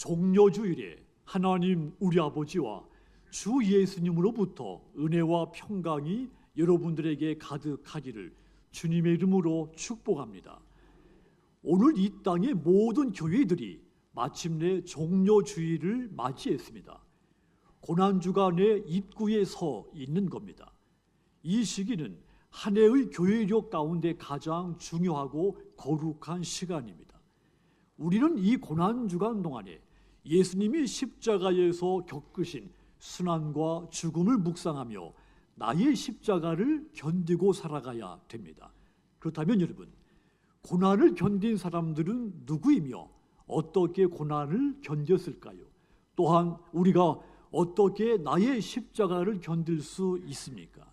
종려주일에 하나님 우리 아버지와 주 예수님으로부터 은혜와 평강이 여러분들에게 가득하기를 주님의 이름으로 축복합니다. 오늘 이 땅의 모든 교회들이 마침내 종려주일을 맞이했습니다. 고난주간의 입구에 서 있는 겁니다. 이 시기는 한 해의 교회력 가운데 가장 중요하고 거룩한 시간입니다. 우리는 이 고난주간 동안에 예수님이 십자가에서 겪으신 순환과 죽음을 묵상하며 나의 십자가를 견디고 살아가야 됩니다. 그렇다면 여러분, 고난을 견딘 사람들은 누구이며 어떻게 고난을 견뎠을까요? 또한 우리가 어떻게 나의 십자가를 견딜 수 있습니까?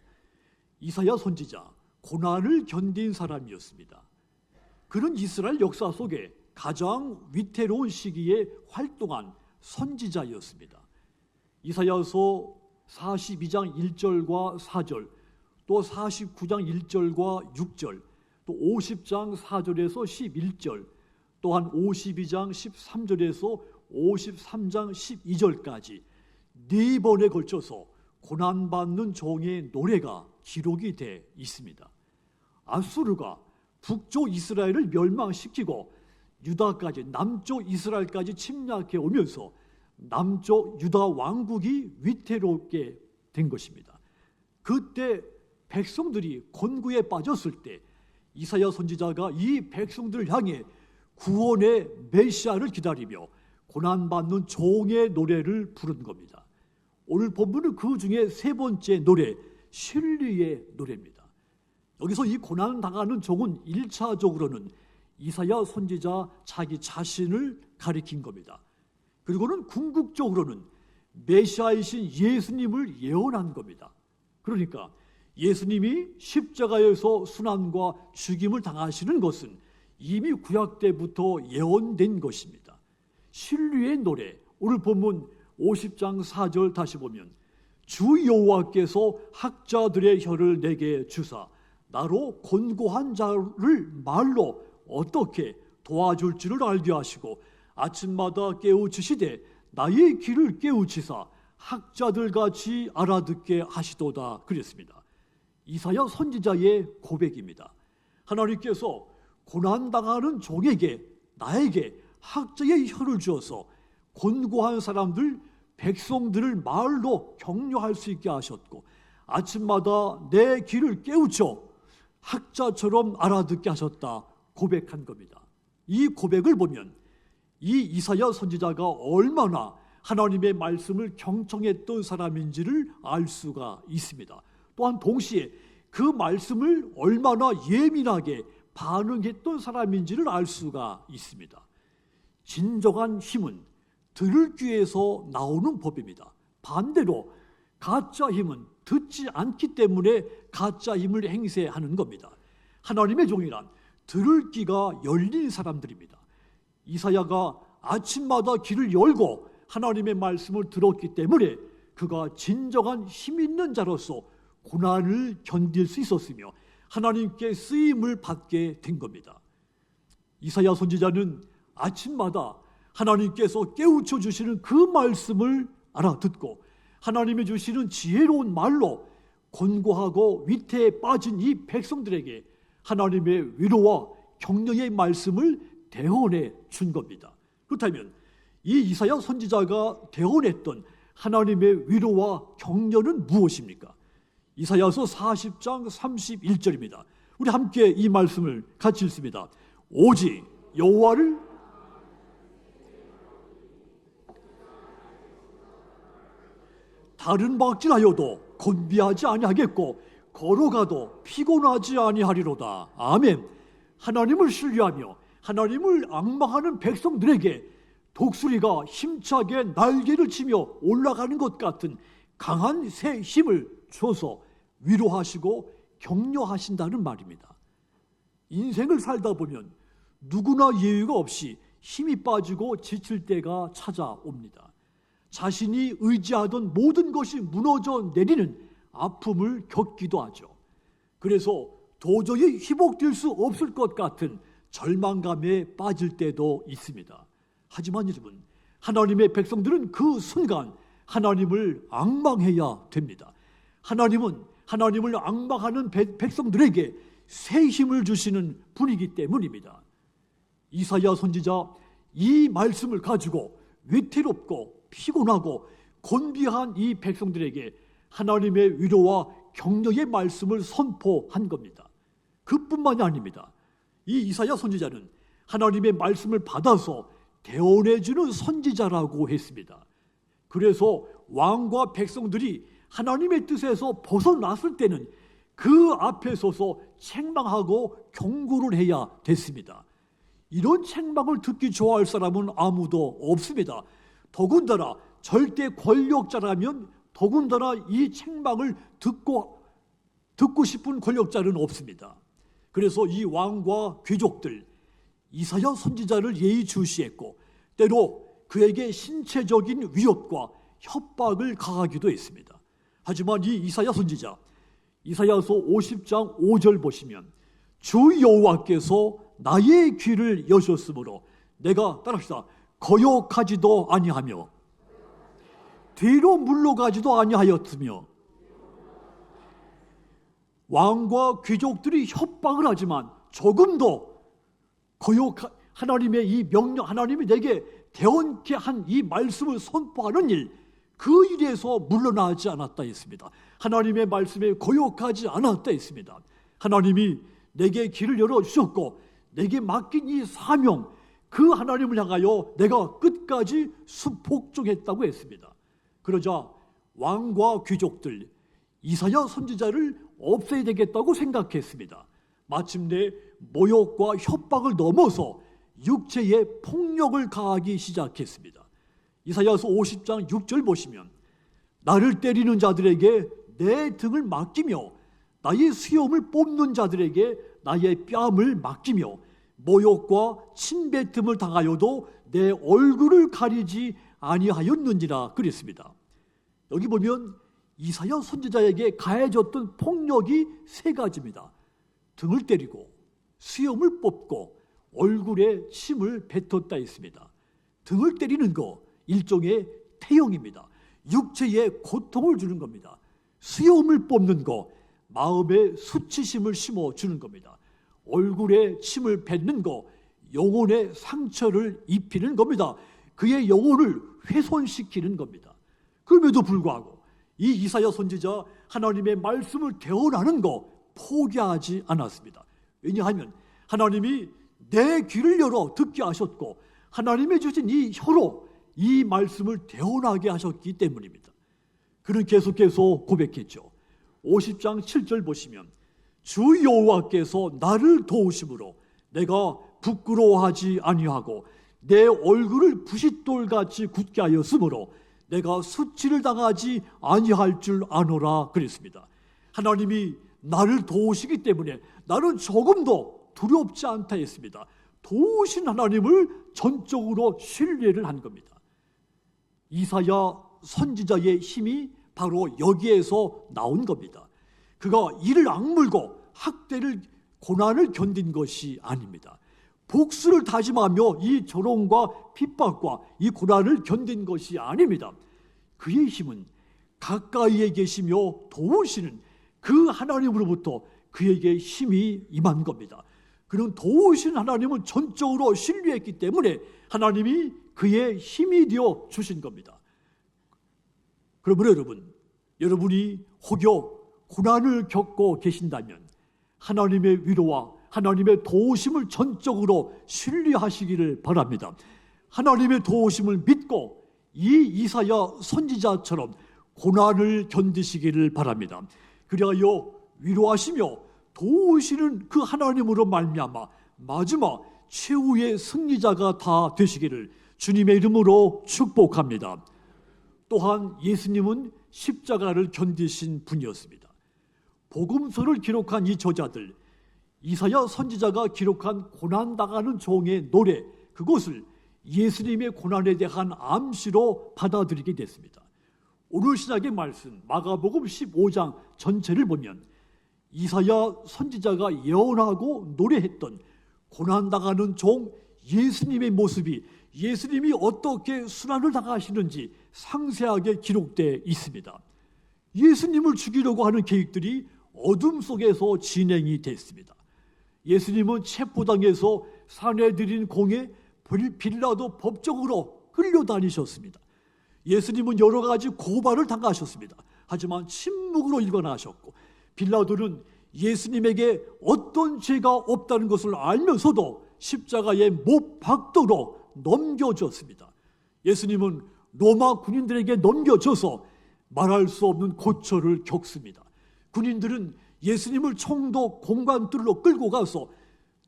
이사야 선지자, 고난을 견딘 사람이었습니다. 그는 이스라엘 역사 속에 가장 위태로운 시기에 활동한 선지자였습니다. 이사야서 42장 1절과 4절, 또 49장 1절과 6절, 또 50장 4절에서 11절, 또한 52장 13절에서 53장 12절까지 네 번에 걸쳐서 고난받는 종의 노래가 기록이 돼 있습니다. 아수르가 북쪽 이스라엘을 멸망시키고 유다까지, 남쪽 이스라엘까지 침략해 오면서 남쪽 유다 왕국이 위태롭게 된 것입니다. 그때 백성들이 곤고에 빠졌을 때 이사야 선지자가 이 백성들을 향해 구원의 메시아를 기다리며 고난받는 종의 노래를 부른 겁니다. 오늘 본문은 그 중에 세 번째 노래, 신뢰의 노래입니다. 여기서 이 고난당하는 종은 1차적으로는 이사야 선지자 자기 자신을 가리킨 겁니다. 그리고는 궁극적으로는 메시아이신 예수님을 예언한 겁니다. 그러니까 예수님이 십자가에서 순환과 죽임을 당하시는 것은 이미 구약 때부터 예언된 것입니다. 신뢰의 노래, 오늘 본문 50장 4절 다시 보면 주 여호와께서 학자들의 혀를 내게 주사 나로 곤고한 자를 말로 어떻게 도와줄 줄을 알게 하시고 아침마다 깨우치시되 나의 귀를 깨우치사 학자들같이 알아듣게 하시도다 그랬습니다. 이사야 선지자의 고백입니다. 하나님께서 고난당하는 종에게, 나에게 학자의 혀를 주어서 곤고한 사람들, 백성들을 말로 격려할 수 있게 하셨고 아침마다 내 귀를 깨우쳐 학자처럼 알아듣게 하셨다 고백한 겁니다. 이 고백을 보면 이 이사야 선지자가 얼마나 하나님의 말씀을 경청했던 사람인지를 알 수가 있습니다. 또한 동시에 그 말씀을 얼마나 예민하게 반응했던 사람인지를 알 수가 있습니다. 진정한 힘은 들을 귀에서 나오는 법입니다. 반대로 가짜 힘은 듣지 않기 때문에 가짜 힘을 행세하는 겁니다. 하나님의 종이란 들을 귀가 열린 사람들입니다. 이사야가 아침마다 귀를 열고 하나님의 말씀을 들었기 때문에 그가 진정한 힘 있는 자로서 고난을 견딜 수 있었으며 하나님께 쓰임을 받게 된 겁니다. 이사야 선지자는 아침마다 하나님께서 깨우쳐 주시는 그 말씀을 알아듣고 하나님이 주시는 지혜로운 말로 곤고하고 위태에 빠진 이 백성들에게 하나님의 위로와 격려의 말씀을 대언해 준 겁니다. 그렇다면 이 이사야 선지자가 대언했던 하나님의 위로와 격려는 무엇입니까? 이사야서 40장 31절입니다. 우리 함께 이 말씀을 같이 읽습니다. 오직 여호와를 다른 박질하여도 곤비하지 아니하겠고 걸어가도 피곤하지 아니하리로다. 아멘. 하나님을 신뢰하며 하나님을 앙망하는 백성들에게 독수리가 힘차게 날개를 치며 올라가는 것 같은 강한 새 힘을 줘서 위로하시고 격려하신다는 말입니다. 인생을 살다 보면 누구나 예외가 없이 힘이 빠지고 지칠 때가 찾아옵니다. 자신이 의지하던 모든 것이 무너져 내리는 아픔을 겪기도 하죠. 그래서 도저히 회복될 수 없을 것 같은 절망감에 빠질 때도 있습니다. 하지만 여러분, 하나님의 백성들은 그 순간 하나님을 앙망해야 됩니다. 하나님은 하나님을 앙망하는 백성들에게 새 힘을 주시는 분이기 때문입니다. 이사야 선지자 이 말씀을 가지고 위태롭고 피곤하고 곤비한 이 백성들에게 하나님의 위로와 격려의 말씀을 선포한 겁니다. 그뿐만이 아닙니다. 이 이사야 선지자는 하나님의 말씀을 받아서 대언해주는 선지자라고 했습니다. 그래서 왕과 백성들이 하나님의 뜻에서 벗어났을 때는 그 앞에 서서 책망하고 경고를 해야 됐습니다. 이런 책망을 듣기 좋아할 사람은 아무도 없습니다. 더군다나 절대 권력자라면 더군다나 이 책망을 듣고 싶은 권력자는 없습니다. 그래서 이 왕과 귀족들 이사야 선지자를 예의주시했고 때로 그에게 신체적인 위협과 협박을 가하기도 했습니다. 하지만 이 이사야 선지자 이사야서 50장 5절 보시면 주 여호와께서 나의 귀를 여셨으므로 내가 따라합시다. 거역하지도 아니하며 뒤로 물러가지도 아니하였으며 왕과 귀족들이 협박을 하지만 조금도 하나님의 이 명령, 하나님이 내게 대언케 한 이 말씀을 선포하는 일, 그 일에서 물러나지 않았다 했습니다. 하나님의 말씀에 거역하지 않았다 했습니다. 하나님이 내게 길을 열어주셨고 내게 맡긴 이 사명, 그 하나님을 향하여 내가 끝까지 수복종했다고 했습니다. 그러자 왕과 귀족들 이사야 선지자를 없애야 되겠다고 생각했습니다. 마침내 모욕과 협박을 넘어서 육체의 폭력을 가하기 시작했습니다. 이사야서 50장 6절 보시면 나를 때리는 자들에게 내 등을 맡기며 나의 수염을 뽑는 자들에게 나의 뺨을 맡기며 모욕과 침뱉음을 당하여도 내 얼굴을 가리지 아니하였는지라 그랬습니다. 여기 보면 이사야 선지자에게 가해졌던 폭력이 세 가지입니다. 등을 때리고 수염을 뽑고 얼굴에 침을 뱉었다 했습니다. 등을 때리는 거 일종의 태형입니다. 육체에 고통을 주는 겁니다. 수염을 뽑는 거 마음에 수치심을 심어주는 겁니다. 얼굴에 침을 뱉는 거 영혼에 상처를 입히는 겁니다. 그의 영혼을 훼손시키는 겁니다. 그럼에도 불구하고 이 이사야 선지자 하나님의 말씀을 대언하는 거 포기하지 않았습니다. 왜냐하면 하나님이 내 귀를 열어 듣게 하셨고 하나님이 주신 이 혀로 이 말씀을 대언하게 하셨기 때문입니다. 그는 계속해서 고백했죠. 50장 7절 보시면 주 여호와께서 나를 도우심으로 내가 부끄러워하지 아니하고 내 얼굴을 부싯돌같이 굳게 하였으므로 내가 수치를 당하지 아니할 줄 아노라 그랬습니다. 하나님이 나를 도우시기 때문에 나는 조금도 두렵지 않다 했습니다. 도우신 하나님을 전적으로 신뢰를 한 겁니다. 이사야 선지자의 힘이 바로 여기에서 나온 겁니다. 그가 이를 악물고 학대를 고난을 견딘 것이 아닙니다. 복수를 다짐하며 이 조롱과 핍박과 이 고난을 견딘 것이 아닙니다. 그의 힘은 가까이에 계시며 도우시는 그 하나님으로부터 그에게 힘이 임한 겁니다. 그는 도우신 하나님을 전적으로 신뢰했기 때문에 하나님이 그의 힘이 되어 주신 겁니다. 그러므로 여러분이 혹여 고난을 겪고 계신다면 하나님의 위로와 하나님의 도우심을 전적으로 신뢰하시기를 바랍니다. 하나님의 도우심을 믿고 이 이사야 선지자처럼 고난을 견디시기를 바랍니다. 그리하여 위로하시며 도우시는 그 하나님으로 말미암아 마지막 최후의 승리자가 다 되시기를 주님의 이름으로 축복합니다. 또한 예수님은 십자가를 견디신 분이었습니다. 복음서를 기록한 이 저자들, 이사야 선지자가 기록한 고난당하는 종의 노래, 그것을 예수님의 고난에 대한 암시로 받아들이게 됐습니다. 오늘 시작의 말씀 마가복음 15장 전체를 보면 이사야 선지자가 예언하고 노래했던 고난당하는 종 예수님의 모습이 예수님이 어떻게 순환을 당하시는지 상세하게 기록되어 있습니다. 예수님을 죽이려고 하는 계획들이 어둠 속에서 진행이 됐습니다. 예수님은 체포당해서 사내들인 공에 빌라도 법정으로 끌려다니셨습니다. 예수님은 여러 가지 고발을 당하셨습니다. 하지만 침묵으로 일관하셨고, 빌라도는 예수님에게 어떤 죄가 없다는 것을 알면서도 십자가에 못 박도록 넘겨줬습니다. 예수님은 로마 군인들에게 넘겨져서 말할 수 없는 고초를 겪습니다. 군인들은 예수님을 총독 공관들로 끌고 가서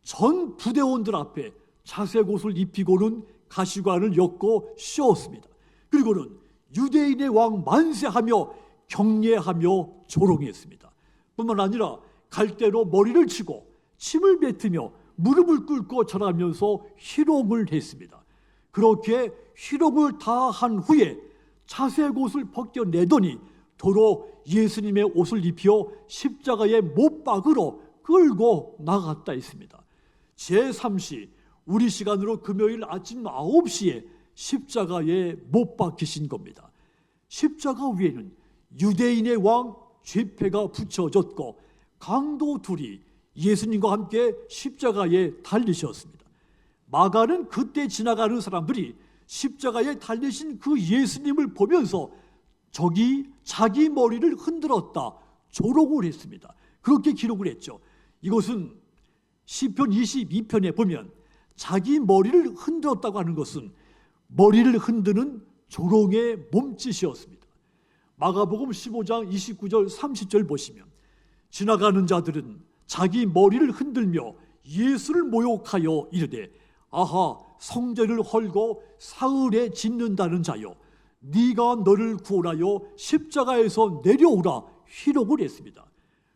전 부대원들 앞에 자색 옷을 입히고는 가시관을 엮고 씌웠습니다. 그리고는 유대인의 왕 만세하며 경례하며 조롱했습니다. 뿐만 아니라 갈대로 머리를 치고 침을 뱉으며 무릎을 꿇고 절하면서 희롱을 했습니다. 그렇게 희롱을 다 한 후에 자색 옷을 벗겨내더니 도로 예수님의 옷을 입혀 십자가에 못 박으러 끌고 나갔다 했습니다. 제3시 우리 시간으로 금요일 아침 9시에 십자가에 못 박히신 겁니다. 십자가 위에는 유대인의 왕 죄패가 붙여졌고 강도 둘이 예수님과 함께 십자가에 달리셨습니다. 마가는 그때 지나가는 사람들이 십자가에 달리신 그 예수님을 보면서 저기 자기 머리를 흔들었다 조롱을 했습니다. 그렇게 기록을 했죠. 이것은 시편 22편에 보면 자기 머리를 흔들었다고 하는 것은 머리를 흔드는 조롱의 몸짓이었습니다. 마가복음 15장 29절 30절 보시면 지나가는 자들은 자기 머리를 흔들며 예수를 모욕하여 이르되 아하 성전을 헐고 사흘에 짓는다는 자여 네가 너를 구원하여 십자가에서 내려오라 희롱을 했습니다.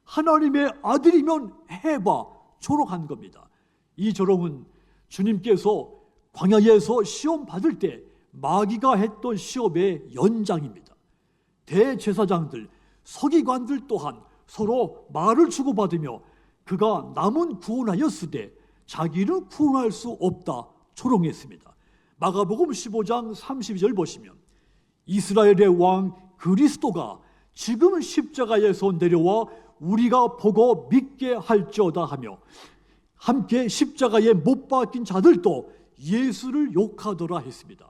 하나님의 아들이면 해봐 조롱한 겁니다. 이 조롱은 주님께서 광야에서 시험 받을 때 마귀가 했던 시험의 연장입니다. 대제사장들, 서기관들 또한 서로 말을 주고받으며 그가 남은 구원하였으되 자기는 구원할 수 없다 조롱했습니다. 마가복음 15장 32절 보시면 이스라엘의 왕 그리스도가 지금 십자가에서 내려와 우리가 보고 믿게 할지어다 하며 함께 십자가에 못 박힌 자들도 예수를 욕하더라 했습니다.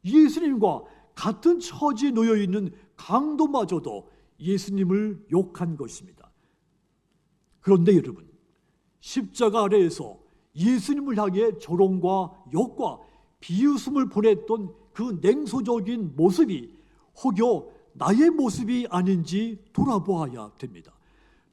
예수님과 같은 처지에 놓여 있는 강도마저도 예수님을 욕한 것입니다. 그런데 여러분, 십자가 아래에서 예수님을 향해 조롱과 욕과 비웃음을 보냈던 그 냉소적인 모습이 혹여 나의 모습이 아닌지 돌아보아야 됩니다.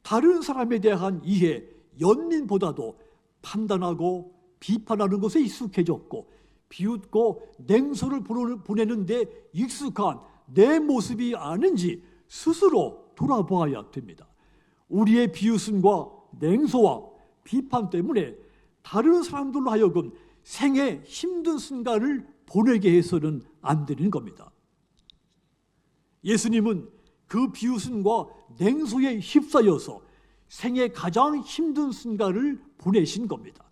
다른 사람에 대한 이해, 연민보다도 판단하고 비판하는 것에 익숙해졌고 비웃고 냉소를 보내는 데 익숙한 내 모습이 아닌지 스스로 돌아보아야 됩니다. 우리의 비웃음과 냉소와 비판 때문에 다른 사람들로 하여금 생애 힘든 순간을 보내게 해서는 안 되는 겁니다. 예수님은 그 비웃음과 냉소에 휩싸여서 생애 가장 힘든 순간을 보내신 겁니다.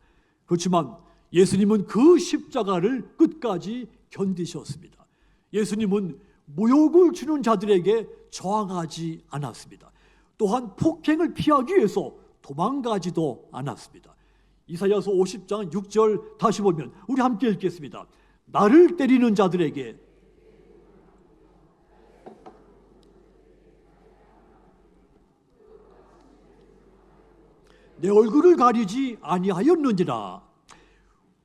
그렇지만 예수님은 그 십자가를 끝까지 견디셨습니다. 예수님은 모욕을 주는 자들에게 저항하지 않았습니다. 또한 폭행을 피하기 위해서 도망가지도 않았습니다. 이사야서 50장 6절 다시 보면 우리 함께 읽겠습니다. 나를 때리는 자들에게 내 얼굴을 가리지 아니하였는지라.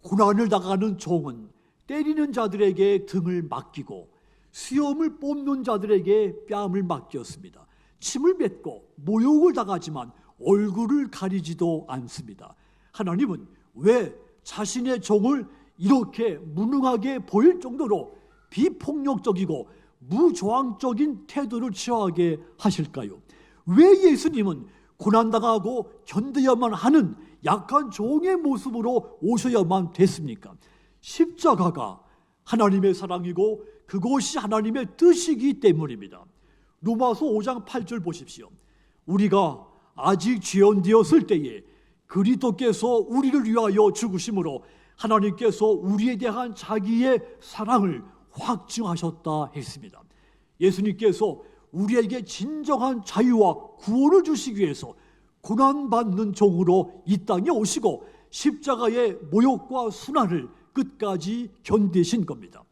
고난을 당하는 종은 때리는 자들에게 등을 맡기고 수염을 뽑는 자들에게 뺨을 맡겼습니다. 침을 뱉고 모욕을 당하지만 얼굴을 가리지도 않습니다. 하나님은 왜 자신의 종을 이렇게 무능하게 보일 정도로 비폭력적이고 무조항적인 태도를 취하게 하실까요? 왜 예수님은 고난당하고 견뎌야만 하는 약한 종의 모습으로 오셔야만 됐습니까? 십자가가 하나님의 사랑이고 그것이 하나님의 뜻이기 때문입니다. 로마서 5장 8절 보십시오. 우리가 아직 죄인되었을 때에 그리스도께서 우리를 위하여 죽으심으로 하나님께서 우리에 대한 자기의 사랑을 확증하셨다 했습니다. 예수님께서 우리에게 진정한 자유와 구원을 주시기 위해서 고난받는 종으로 이 땅에 오시고 십자가의 모욕과 순환을 끝까지 견디신 겁니다.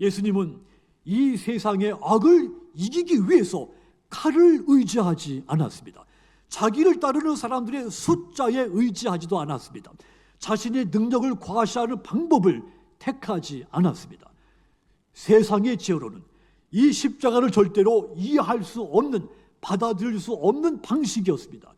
예수님은 이 세상의 악을 이기기 위해서 칼을 의지하지 않았습니다. 자기를 따르는 사람들의 숫자에 의지하지도 않았습니다. 자신의 능력을 과시하는 방법을 택하지 않았습니다. 세상의 지혜로는 이 십자가를 절대로 이해할 수 없는, 받아들일 수 없는 방식이었습니다.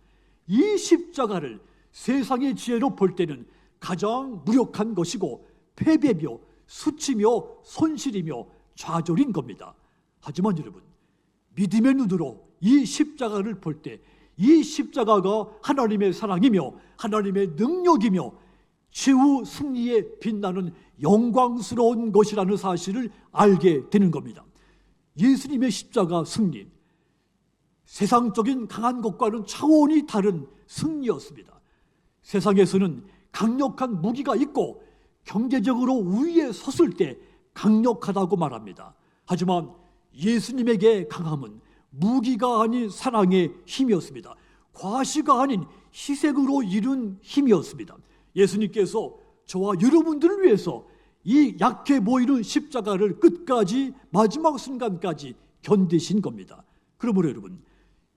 이 십자가를 세상의 지혜로 볼 때는 가장 무력한 것이고 패배며 수치며 손실이며 좌절인 겁니다. 하지만 여러분, 믿음의 눈으로 이 십자가를 볼 때 이 십자가가 하나님의 사랑이며 하나님의 능력이며 최후 승리에 빛나는 영광스러운 것이라는 사실을 알게 되는 겁니다. 예수님의 십자가 승리, 세상적인 강한 것과는 차원이 다른 승리였습니다. 세상에서는 강력한 무기가 있고 경제적으로 우위에 섰을 때 강력하다고 말합니다. 하지만 예수님에게 강함은 무기가 아닌 사랑의 힘이었습니다. 과시가 아닌 희생으로 이룬 힘이었습니다. 예수님께서 저와 여러분들을 위해서 이 약해 보이는 십자가를 끝까지 마지막 순간까지 견디신 겁니다. 그러므로 여러분,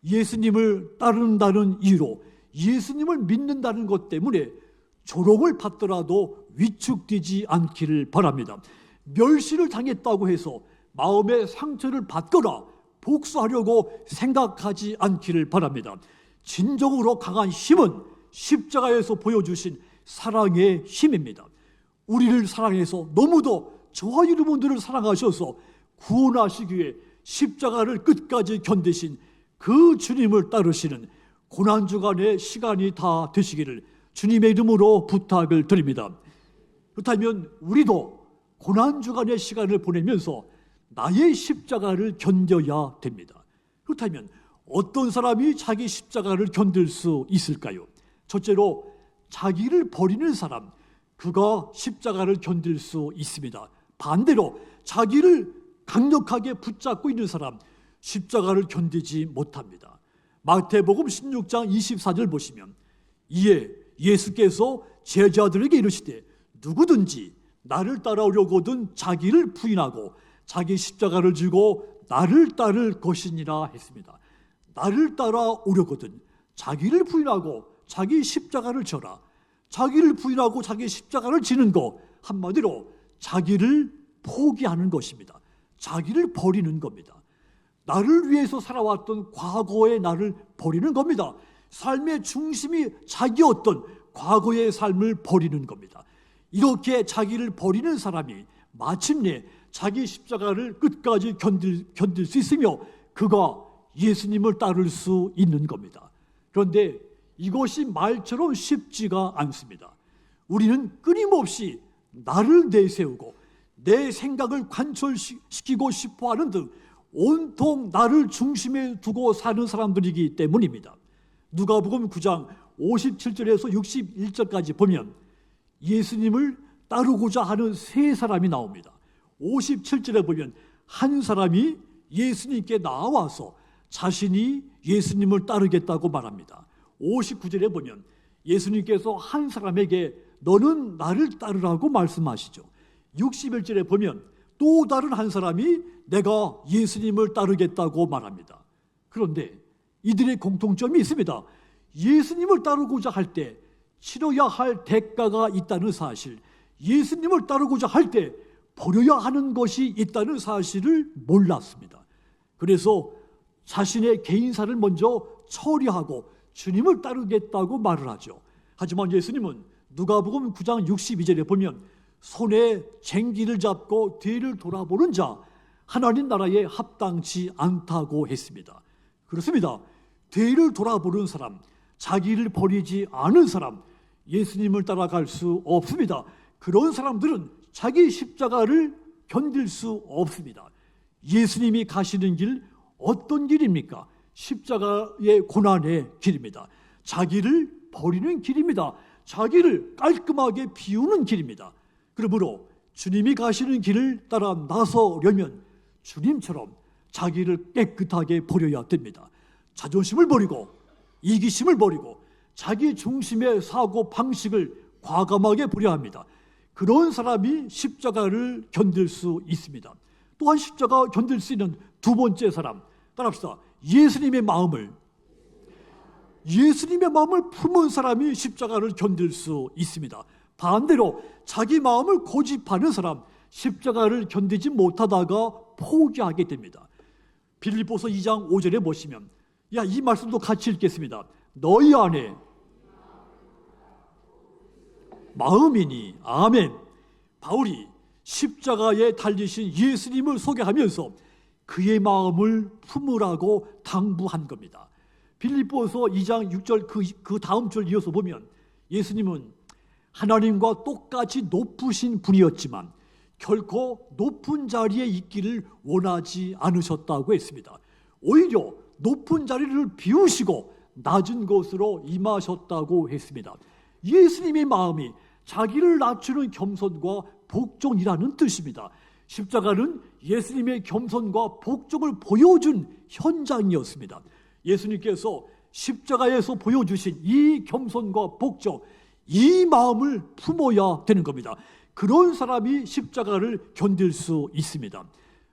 예수님을 따른다는 이유로 예수님을 믿는다는 것 때문에 조롱을 받더라도 위축되지 않기를 바랍니다. 멸시를 당했다고 해서 마음의 상처를 받거나 복수하려고 생각하지 않기를 바랍니다. 진정으로 강한 힘은 십자가에서 보여주신 사랑의 힘입니다. 우리를 사랑해서 너무도 저와 여러분들을 사랑하셔서 구원하시기 위해 십자가를 끝까지 견디신 그 주님을 따르시는 고난주간의 시간이 다 되시기를 주님의 이름으로 부탁을 드립니다. 그렇다면 우리도 고난주간의 시간을 보내면서 나의 십자가를 견뎌야 됩니다. 그렇다면 어떤 사람이 자기 십자가를 견딜 수 있을까요? 첫째로 자기를 버리는 사람, 그가 십자가를 견딜 수 있습니다. 반대로 자기를 강력하게 붙잡고 있는 사람, 십자가를 견디지 못합니다. 마태복음 16장 24절 보시면 이에 예수께서 제자들에게 이르시되 누구든지 나를 따라오려거든 자기를 부인하고 자기 십자가를 지고 나를 따를 것이니라 했습니다. 나를 따라오려거든 자기를 부인하고 자기 십자가를 져라. 자기를 부인하고 자기 십자가를 지는 것, 한마디로 자기를 포기하는 것입니다. 자기를 버리는 겁니다. 나를 위해서 살아왔던 과거의 나를 버리는 겁니다. 삶의 중심이 자기였던 과거의 삶을 버리는 겁니다. 이렇게 자기를 버리는 사람이 마침내 자기 십자가를 끝까지 견딜 수 있으며 그가 예수님을 따를 수 있는 겁니다. 그런데 이것이 말처럼 쉽지가 않습니다. 우리는 끊임없이 나를 내세우고 내 생각을 관철시키고 싶어하는 등 온통 나를 중심에 두고 사는 사람들이기 때문입니다. 누가복음 9장 57절에서 61절까지 보면 예수님을 따르고자 하는 세 사람이 나옵니다. 57절에 보면 한 사람이 예수님께 나와서 자신이 예수님을 따르겠다고 말합니다. 59절에 보면 예수님께서 한 사람에게 너는 나를 따르라고 말씀하시죠. 61절에 보면 또 다른 한 사람이 내가 예수님을 따르겠다고 말합니다. 그런데 이들의 공통점이 있습니다. 예수님을 따르고자 할 때 치러야 할 대가가 있다는 사실, 예수님을 따르고자 할 때 버려야 하는 것이 있다는 사실을 몰랐습니다. 그래서 자신의 개인사를 먼저 처리하고 주님을 따르겠다고 말을 하죠. 하지만 예수님은 누가복음 9장 62절에 보면 손에 쟁기를 잡고 뒤를 돌아보는 자 하나님 나라에 합당치 않다고 했습니다. 그렇습니다. 뒤를 돌아보는 사람, 자기를 버리지 않은 사람, 예수님을 따라갈 수 없습니다. 그런 사람들은 자기 십자가를 견딜 수 없습니다. 예수님이 가시는 길 어떤 길입니까? 십자가의 고난의 길입니다. 자기를 버리는 길입니다. 자기를 깔끔하게 비우는 길입니다. 그러므로 주님이 가시는 길을 따라 나서려면 주님처럼 자기를 깨끗하게 버려야 됩니다. 자존심을 버리고 이기심을 버리고 자기 중심의 사고 방식을 과감하게 버려야 합니다. 그런 사람이 십자가를 견딜 수 있습니다. 또한 십자가 견딜 수 있는 두 번째 사람, 따라합시다. 예수님의 마음을 품은 사람이 십자가를 견딜 수 있습니다. 반대로 자기 마음을 고집하는 사람, 십자가를 견디지 못하다가 포기하게 됩니다. 빌립보서 2장 5절에 보시면, 이 말씀도 같이 읽겠습니다. 너희 안에 마음이니. 아멘. 바울이 십자가에 달리신 예수님을 소개하면서 그의 마음을 품으라고 당부한 겁니다. 빌립보서 2장 6절 그 다음 절 이어서 보면 예수님은 하나님과 똑같이 높으신 분이었지만 결코 높은 자리에 있기를 원하지 않으셨다고 했습니다. 오히려 높은 자리를 비우시고 낮은 곳으로 임하셨다고 했습니다. 예수님의 마음이 자기를 낮추는 겸손과 복종이라는 뜻입니다. 십자가는 예수님의 겸손과 복종을 보여준 현장이었습니다. 예수님께서 십자가에서 보여주신 이 겸손과 복종, 이 마음을 품어야 되는 겁니다. 그런 사람이 십자가를 견딜 수 있습니다.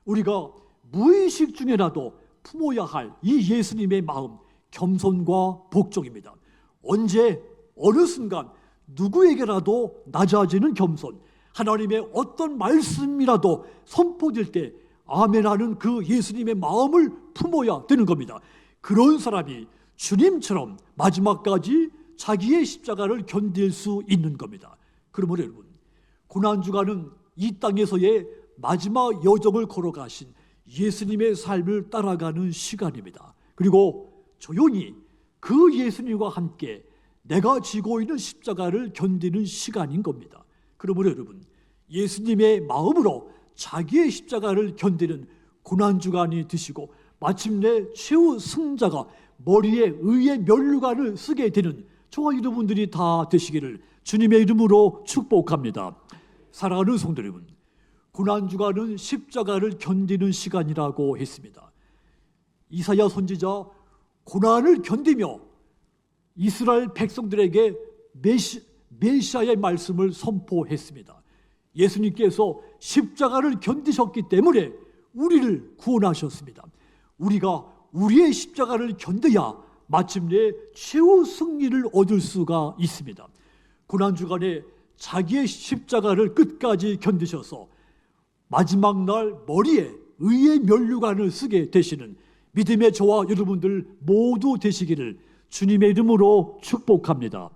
우리가 무의식 중에라도 품어야 할 이 예수님의 마음, 겸손과 복종입니다. 언제 어느 순간 누구에게라도 낮아지는 겸손, 하나님의 어떤 말씀이라도 선포될 때 아멘하는 그 예수님의 마음을 품어야 되는 겁니다. 그런 사람이 주님처럼 마지막까지 자기의 십자가를 견딜 수 있는 겁니다. 그러므로 여러분, 고난주간은 이 땅에서의 마지막 여정을 걸어가신 예수님의 삶을 따라가는 시간입니다. 그리고 조용히 그 예수님과 함께 내가 지고 있는 십자가를 견디는 시간인 겁니다. 그러므로 여러분, 예수님의 마음으로 자기의 십자가를 견디는 고난주간이 되시고 마침내 최후 승자가 머리에 의의 면류관을 쓰게 되는 저와 여러분들이 다 되시기를 주님의 이름으로 축복합니다. 사랑하는 성도 여러분, 고난주간은 십자가를 견디는 시간이라고 했습니다. 이사야 선지자 고난을 견디며 이스라엘 백성들에게 메시아의 말씀을 선포했습니다. 예수님께서 십자가를 견디셨기 때문에 우리를 구원하셨습니다. 우리가 우리의 십자가를 견뎌야 마침내 최후 승리를 얻을 수가 있습니다. 고난주간에 자기의 십자가를 끝까지 견디셔서 마지막 날 머리에 의의 면류관을 쓰게 되시는 믿음의 저와 여러분들 모두 되시기를 주님의 이름으로 축복합니다.